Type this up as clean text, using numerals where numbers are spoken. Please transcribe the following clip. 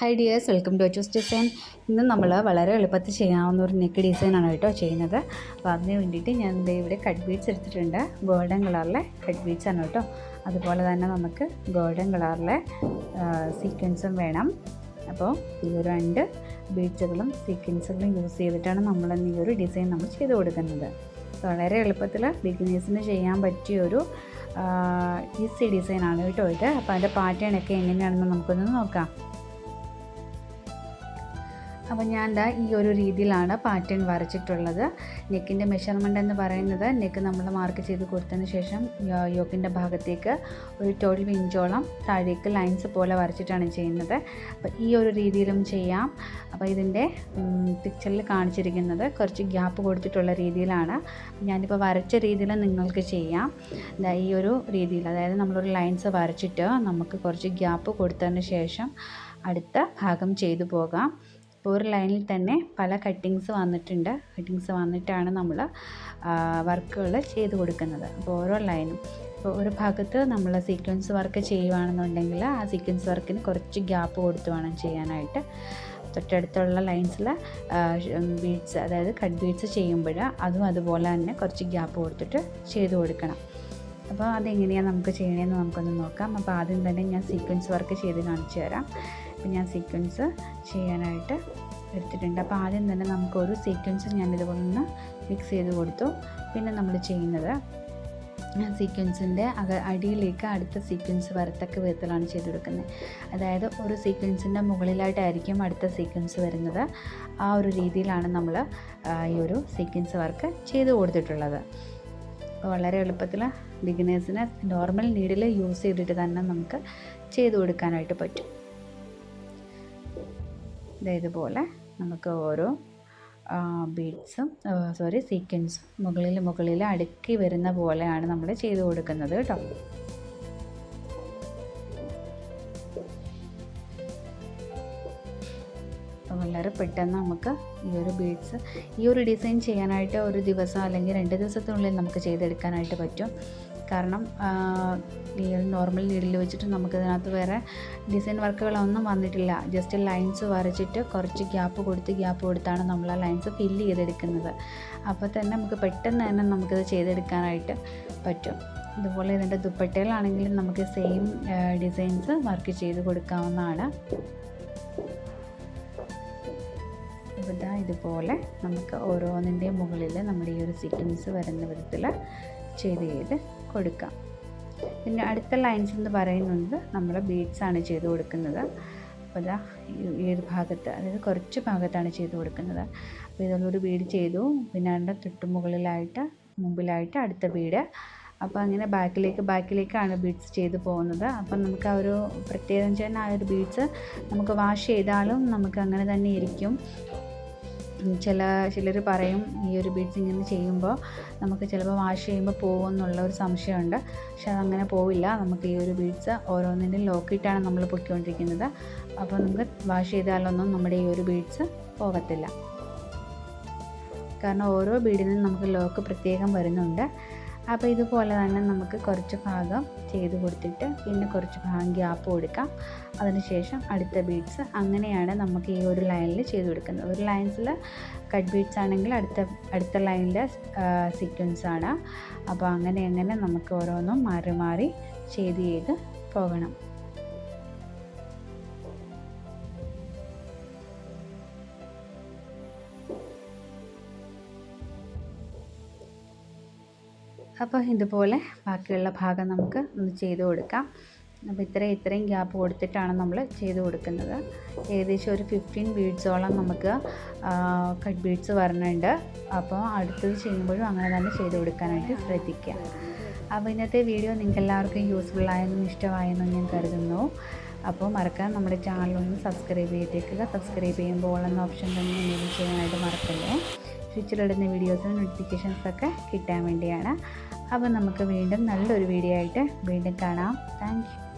Hi dears, welcome to HhandEmbroidery. ഇന്ന് നമ്മൾ വളരെ എളുപ്പത്തിൽ ചെയ്യാവുന്ന ഒരു നെക്ക് ഡിസൈനാണ് കേട്ടോ ചെയ്യുന്നത്. അപ്പോൾ അതിന് വേണ്ടിയിട്ട് ഞാൻ ഇവിടെ കട്ട് ബീഡ്സ് എടുത്തിട്ടുണ്ട്. ഗോൾഡൻ കളറിലെ കട്ട് ബീഡ്സ് ആണ് കേട്ടോ. അതുപോലെ തന്നെ നമുക്ക് ഗോൾഡൻ കളറിലെ സീക്വൻസും വേണം. അപ്പോൾ ഈ ഒരു 2 ബീഡ്സുകളും സീക്വൻസുകളും യൂസ് ചെയ്തിട്ടാണ് നമ്മൾ ഈ ഒരു ഡിസൈൻ നമ്മൾ ചെയ്ത് കൊടുക്കുന്നത്. വളരെ എളുപ്പത്തിൽ ബിഗിനേഴ്സിന് ചെയ്യാൻ പറ്റിയൊരു ഈസി ഡിസൈനാണ് കേട്ടോ ഇത്. അപ്പോൾ അതിൻ്റെ പാറ്റേണൊക്കെ എങ്ങനെയാണെന്ന് നമുക്കൊന്ന് നോക്കാം. അപ്പോൾ ഞാൻ ഈ ഒരു രീതിയിലാണ് പാറ്റേൺ വരച്ചിട്ടുള്ളത്. നെക്കിൻ്റെ മെഷർമെൻ്റ് എന്ന് പറയുന്നത് നെക്ക് നമ്മൾ മാർക്ക് ചെയ്ത് കൊടുത്തതിന് ശേഷം യോക്കിൻ്റെ ഭാഗത്തേക്ക് ഒരു 12 ഇഞ്ചോളം താഴേക്ക് ലൈൻസ് പോലെ വരച്ചിട്ടാണ് ചെയ്യുന്നത്. അപ്പോൾ ഈ ഒരു രീതിയിലും ചെയ്യാം. അപ്പോൾ ഇതിൻ്റെ പിക്ചറിൽ കാണിച്ചിരിക്കുന്നത് കുറച്ച് ഗ്യാപ്പ് കൊടുത്തിട്ടുള്ള രീതിയിലാണ്. ഞാനിപ്പോൾ വരച്ച രീതിയിൽ നിങ്ങൾക്ക് ചെയ്യാം. ഈ ഒരു രീതിയിൽ, അതായത് നമ്മളൊരു ലൈൻസ് വരച്ചിട്ട് നമുക്ക് കുറച്ച് ഗ്യാപ്പ് കൊടുത്തതിന് ശേഷം അടുത്ത ഭാഗം ചെയ്തു പോകാം. ഇപ്പോൾ ഒരു ലൈനിൽ തന്നെ പല കട്ടിങ്സ് വന്നിട്ടാണ് നമ്മൾ വർക്കുകൾ ചെയ്ത് കൊടുക്കുന്നത്. അപ്പോൾ ഓരോ ലൈനും ഇപ്പോൾ ഒരു ഭാഗത്ത് നമ്മൾ സീക്വൻസ് വർക്ക് ചെയ്യുകയാണെന്നുണ്ടെങ്കിൽ ആ സീക്വൻസ് വർക്കിന് കുറച്ച് ഗ്യാപ്പ് കൊടുത്ത് വേണം ചെയ്യാനായിട്ട്. തൊട്ടടുത്തുള്ള ലൈൻസിൽ ബീഡ്സ്, അതായത് കട്ട് ബീഡ്സ് ചെയ്യുമ്പോൾ അതും അതുപോലെ തന്നെ കുറച്ച് ഗ്യാപ്പ് കൊടുത്തിട്ട് ചെയ്ത് കൊടുക്കണം. അപ്പോൾ അതെങ്ങനെയാണ് നമുക്ക് ചെയ്യണമെന്ന് നമുക്കൊന്ന് നോക്കാം. അപ്പോൾ ആദ്യം തന്നെ ഞാൻ സീക്വൻസ് വർക്ക് ചെയ്ത് കാണിച്ചു തരാം. അപ്പോൾ ഞാൻ സീക്വൻസ് ചെയ്യാനായിട്ട് എടുത്തിട്ടുണ്ട്. അപ്പോൾ ആദ്യം തന്നെ നമുക്കൊരു സീക്വൻസ് ഞാനിതുപോലെ ഒന്ന് മിക്സ് ചെയ്ത് കൊടുത്തു. പിന്നെ നമ്മൾ ചെയ്യുന്നത് സീക്വൻസിൻ്റെ അടിയിലേക്ക് അടുത്ത സീക്വൻസ് വരത്തക്ക വിധത്തിലാണ് ചെയ്ത് കൊടുക്കുന്നത്. അതായത് ഒരു സീക്വൻസിൻ്റെ മുകളിലായിട്ടായിരിക്കും അടുത്ത സീക്വൻസ് വരുന്നത്. ആ ഒരു രീതിയിലാണ് നമ്മൾ ഈ ഒരു സീക്വൻസ് വർക്ക് ചെയ്ത് കൊടുത്തിട്ടുള്ളത്. അപ്പോൾ വളരെ എളുപ്പത്തിൽ ബിഗിനേഴ്സിന് നോർമൽ നീഡിൽ യൂസ് ചെയ്തിട്ട് തന്നെ നമുക്ക് ചെയ്ത് കൊടുക്കാനായിട്ട് പറ്റും. ഇതുപോലെ നമുക്ക് ഓരോ സീക്വൻസും മുകളിൽ അടുക്കി വരുന്ന പോലെയാണ് നമ്മൾ ചെയ്ത് കൊടുക്കുന്നത് കേട്ടോ. വളരെ പെട്ടെന്ന് നമുക്ക് ഈ ഒരു ബീഡ്സ്, ഈ ഒരു ഡിസൈൻ ചെയ്യാനായിട്ട് ഒരു ദിവസം അല്ലെങ്കിൽ 2 ദിവസത്തിനുള്ളിൽ നമുക്ക് ചെയ്തെടുക്കാനായിട്ട് പറ്റും. കാരണം ഈ ഒരു നോർമൽ നീഡിൽ വെച്ചിട്ട് നമുക്കിതിനകത്ത് വേറെ ഡിസൈൻ വർക്കുകളൊന്നും വന്നിട്ടില്ല. ജസ്റ്റ് ലൈൻസ് വരച്ചിട്ട് കുറച്ച് ഗ്യാപ്പ് കൊടുത്താണ് നമ്മൾ ആ ലൈൻസ് ഫില്ല് ചെയ്തെടുക്കുന്നത്. അപ്പോൾ തന്നെ നമുക്ക് പെട്ടെന്ന് തന്നെ നമുക്കിത് ചെയ്തെടുക്കാനായിട്ട് പറ്റും. ഇതുപോലെ ഇതിൻ്റെ ദുപ്പട്ടയിലാണെങ്കിലും നമുക്ക് സെയിം ഡിസൈൻസ് വർക്ക് ചെയ്ത് കൊടുക്കാവുന്നതാണ്. അപ്പോൾ ഇതുപോലെ നമുക്ക് ഓരോന്നിൻ്റെയും മുകളിൽ നമ്മുടെ ഈ ഒരു സീക്വൻസ് വരുന്ന വിധത്തിൽ ചെയ്ത് കൊടുക്കാം. പിന്നെ അടുത്ത ലൈൻസ് എന്ന് പറയുന്നത് നമ്മൾ ബീഡ്സാണ് ചെയ്ത് കൊടുക്കുന്നത്. അപ്പോൾ ഈ ഒരു ഭാഗത്ത്, അതായത് കുറച്ച് ഭാഗത്താണ് ചെയ്ത് കൊടുക്കുന്നത്. അപ്പോൾ ഇതുള്ളൊരു ബീഡ് ചെയ്തു, പിന്നെ അതിൻ്റെ മുമ്പിലായിട്ട് അടുത്ത ബീഡ്. അപ്പോൾ അങ്ങനെ ബാക്കിലേക്കാണ് ബീഡ്സ് ചെയ്ത് പോകുന്നത്. അപ്പം നമുക്ക് ആ ഒരു പ്രത്യേകത വെച്ചാൽ ആ ഒരു ബീഡ്സ് നമുക്ക് വാഷ് ചെയ്താലും നമുക്ക് അങ്ങനെ തന്നെ ഇരിക്കും. ചിലർ പറയും ഈ ഒരു ബീഡ്സ് ഇങ്ങനെ ചെയ്യുമ്പോൾ നമുക്ക് ചിലപ്പോൾ വാഷ് ചെയ്യുമ്പോൾ പോകുമെന്നുള്ള ഒരു സംശയമുണ്ട്. പക്ഷെ അതങ്ങനെ പോവില്ല. നമുക്ക് ഈ ഒരു ബീഡ്സ് ഓരോന്നിൻ്റെയും ലോക്കിയിട്ടാണ് നമ്മൾ പൊയ്ക്കൊണ്ടിരിക്കുന്നത്. അപ്പോൾ നമുക്ക് വാഷ് ചെയ്താലൊന്നും നമ്മുടെ ഈ ഒരു ബീഡ്സ് പോകത്തില്ല. കാരണം ഓരോ ബീഡിനും നമുക്ക് ലോക്ക് പ്രത്യേകം വരുന്നുണ്ട്. അപ്പോൾ ഇതുപോലെ തന്നെ നമുക്ക് കുറച്ച് ഭാഗം ചെയ്ത് കൊടുത്തിട്ട് പിന്നെ കുറച്ച് ഭാഗം ഗ്യാപ്പ് കൊടുക്കാം. അതിനുശേഷം അടുത്ത ബീഡ്സ്, അങ്ങനെയാണ് നമുക്ക് ഈ ഒരു ലൈനിൽ ചെയ്ത് കൊടുക്കുന്നത്. ഒരു ലൈൻസിൽ കട്ട് ബീഡ്സ് ആണെങ്കിൽ അടുത്ത ലൈനിലെ സീക്വൻസ് ആണ്. അപ്പോൾ അങ്ങനെ നമുക്ക് ഓരോന്നും മാറി ചെയ്ത് പോകണം. അപ്പോൾ ഇതുപോലെ ബാക്കിയുള്ള ഭാഗം നമുക്ക് ഒന്ന് ചെയ്ത് കൊടുക്കാം. അപ്പോൾ ഇത്രയും ഗ്യാപ്പ് കൊടുത്തിട്ടാണ് നമ്മൾ ചെയ്ത് കൊടുക്കുന്നത്. ഏകദേശം ഒരു 15 ബീഡ്സോളം നമുക്ക് കട്ട് ബീഡ്സ് വരണുണ്ട്. അപ്പോൾ അടുത്തത് ചെയ്യുമ്പോഴും അങ്ങനെ തന്നെ ചെയ്ത് കൊടുക്കാനായിട്ട് ശ്രദ്ധിക്കുക. അപ്പോൾ ഇന്നത്തെ വീഡിയോ നിങ്ങൾക്ക് എല്ലാവർക്കും യൂസ്ഫുള്ളായെന്നും ഇഷ്ടമായെന്നും ഞാൻ കരുതുന്നു. അപ്പോൾ മറക്കാൻ നമ്മുടെ ചാനലൊന്ന് സബ്സ്ക്രൈബ് ചെയ്തേക്കുക. സബ്സ്ക്രൈബ് ചെയ്യുമ്പോൾ എന്ന ഓപ്ഷൻ തന്നെ എനേബിൾ ചെയ്യാനായിട്ട് മറക്കല്ലേ. ഫ്യൂച്ചറിലിടുന്ന വീഡിയോസിന് നോട്ടിഫിക്കേഷൻസൊക്കെ കിട്ടാൻ വേണ്ടിയാണ്. അപ്പോൾ നമുക്ക് വീണ്ടും നല്ലൊരു വീഡിയോ ആയിട്ട് വീണ്ടും കാണാം. Thank you.